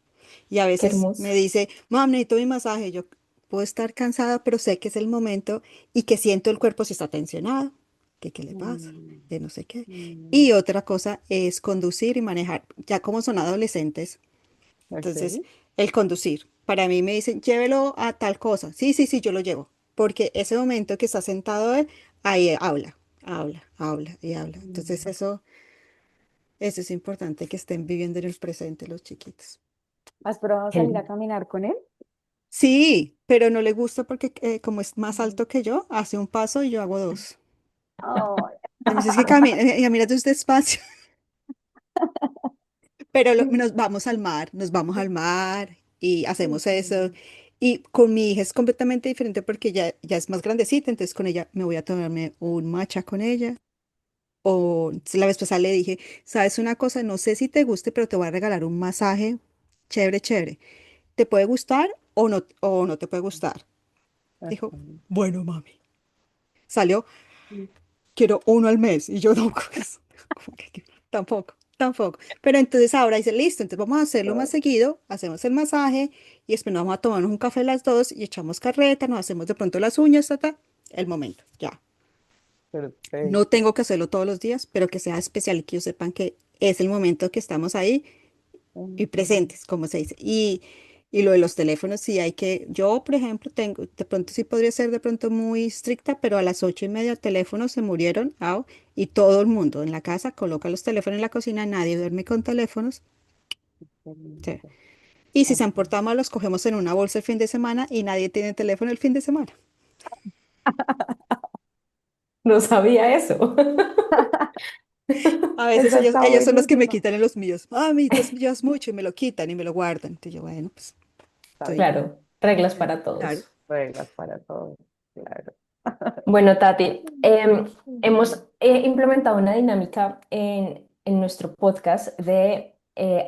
Y a Qué veces hermoso. me dice, mam, necesito mi masaje. Yo puedo estar cansada, pero sé que es el momento y que siento el cuerpo si está tensionado, que qué le pasa, Mm, de no sé qué. mm, Y otra cosa es conducir y manejar. Ya como son adolescentes, entonces ok. el conducir. Para mí me dicen, llévelo a tal cosa. Sí, sí, sí, yo lo llevo. Porque ese momento que está sentado él, ahí habla, habla, habla y habla. Entonces Mm. eso es importante que estén viviendo en el presente los chiquitos. ¿Has probado salir a El- caminar con él? Sí, pero no le gusta porque como es más Mm. alto que yo, hace un paso y yo hago dos. Ay. Y me dice, es que camina, mira tú despacio. Pero nos vamos al mar, nos vamos al mar y hacemos eso. Mm. Y con mi hija es completamente diferente porque ya es más grandecita, entonces con ella me voy a tomarme un matcha con ella. O la vez pasada le dije, ¿sabes una cosa? No sé si te guste, pero te voy a regalar un masaje chévere, chévere. ¿Te puede gustar o no te puede gustar? Dijo, Ok. bueno, mami. Salió, quiero uno al mes. Y yo no, como que tampoco, tampoco. Pero entonces ahora dice, listo, entonces vamos a hacerlo más seguido, hacemos el masaje y después nos vamos a tomarnos un café las dos y echamos carreta, nos hacemos de pronto las uñas, el momento, ya. No Perfecto. tengo que hacerlo todos los días, pero que sea especial y que ellos sepan que es el momento que estamos ahí y Ujú. presentes, como se dice. Y lo de los teléfonos, sí hay que, yo por ejemplo tengo, de pronto sí podría ser de pronto muy estricta, pero a las 8:30 teléfonos se murieron, y todo el mundo en la casa coloca los teléfonos en la cocina, nadie duerme con teléfonos. Sí. Excelente. Y si se han Así. portado mal, los cogemos en una bolsa el fin de semana y nadie tiene teléfono el fin de semana. No sabía eso. A veces Esa está ellos son los que me buenísima. quitan en los míos. Mami, tú llevas mucho y me lo quitan y me lo guardan. Entonces yo, bueno, pues Está estoy, bien. Claro, reglas para claro. todos. Reglas para todos. Claro. Bueno, Tati, hemos implementado una dinámica en nuestro podcast de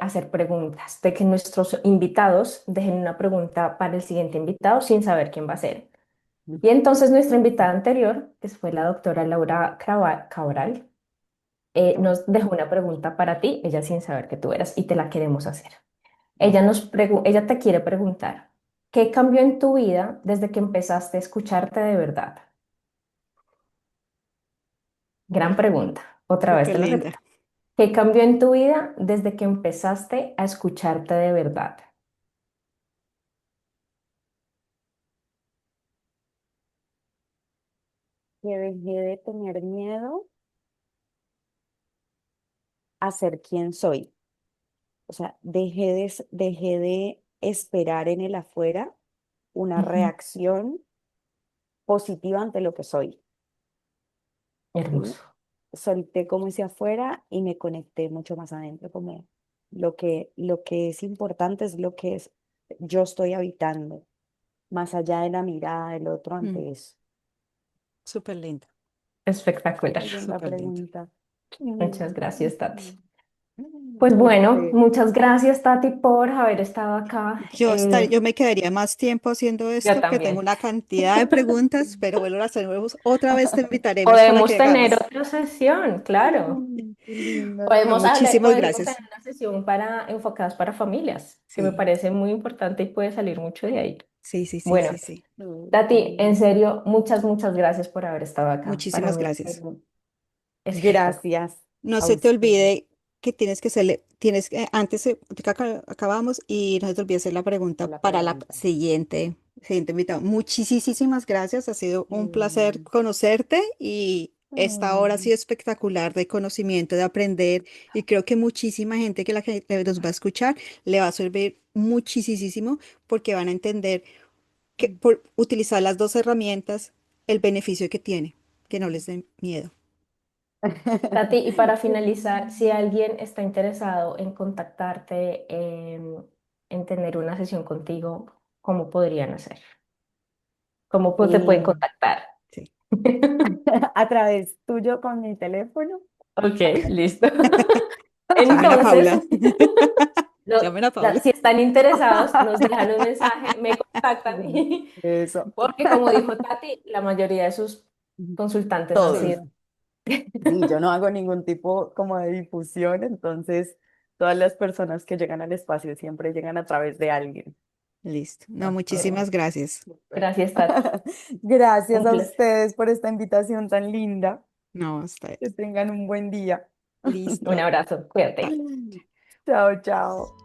hacer preguntas, de que nuestros invitados dejen una pregunta para el siguiente invitado sin saber quién va a ser. Y entonces nuestra invitada anterior, que fue la doctora Laura Cabral, nos dejó una pregunta para ti, ella sin saber que tú eras, y te la queremos hacer. Ella te quiere preguntar, ¿qué cambió en tu vida desde que empezaste a escucharte de verdad? Gran pregunta. Otra vez Súper te lo linda. repito. ¿Qué cambió en tu vida desde que empezaste a escucharte de verdad? Que dejé de tener miedo a ser quien soy. O sea, dejé de esperar en el afuera una Ujú. reacción positiva ante lo que soy. ¿Sí? Hermoso. Solté como ese afuera y me conecté mucho más adentro, como lo que es importante es lo que es, yo estoy habitando, más allá de la mirada del otro Mm, ante eso. súper linda, Espectacular. Qué linda súper linda. pregunta. Muchas gracias, Tati. Mm. Pues A bueno, usted. muchas gracias, Tati, por haber estado acá. Yo me quedaría más tiempo haciendo Yo esto, que tengo también. una cantidad de preguntas, pero bueno, las tenemos. Otra vez te invitaremos para Podemos que tener hagamos. otra sesión, claro. Qué lindo. No, Podemos hablar, muchísimas podemos tener gracias. una sesión para enfocadas para familias, que me Sí, parece muy importante y puede salir mucho de ahí. sí, sí, sí, Bueno, sí, sí. Qué Tati, en lindo. serio, muchas gracias por haber estado acá. Para Muchísimas mí ha gracias. sido espectacular. Gracias No a se te usted. olvide que tienes que hacerle, tienes que, antes de que acabamos y no se te olvide hacer la pregunta La para la pregunta. siguiente invitado. Muchísimas gracias, ha sido un placer Mm, conocerte y esta hora ha mm, sido espectacular de conocimiento, de aprender y creo que muchísima gente que nos va a escuchar le va a servir muchísimo porque van a entender que mm. por utilizar las dos herramientas, el beneficio que tiene, que no les dé miedo. Tati, y para finalizar, si alguien está interesado en contactarte, en tener una sesión contigo, ¿cómo podrían hacer? ¿Cómo te pueden Eh, contactar? Sí. a través tuyo con mi teléfono. Ok, listo. Llamen a Entonces, Paula. Llamen a Paula. si están interesados, nos dejan un mensaje, me contactan, Eso. porque como dijo Tati, la mayoría de sus consultantes han Todos. sido. Sí, sí, yo no hago ningún tipo como de difusión, entonces todas las personas que llegan al espacio siempre llegan a través de alguien. Listo. No, Ajá. muchísimas gracias. Súper. Gracias, Tati. Gracias Un a placer. ustedes por esta invitación tan linda. No, está Que tengan un buen día. Un listo. abrazo, cuídate. Chao. Chao, chao.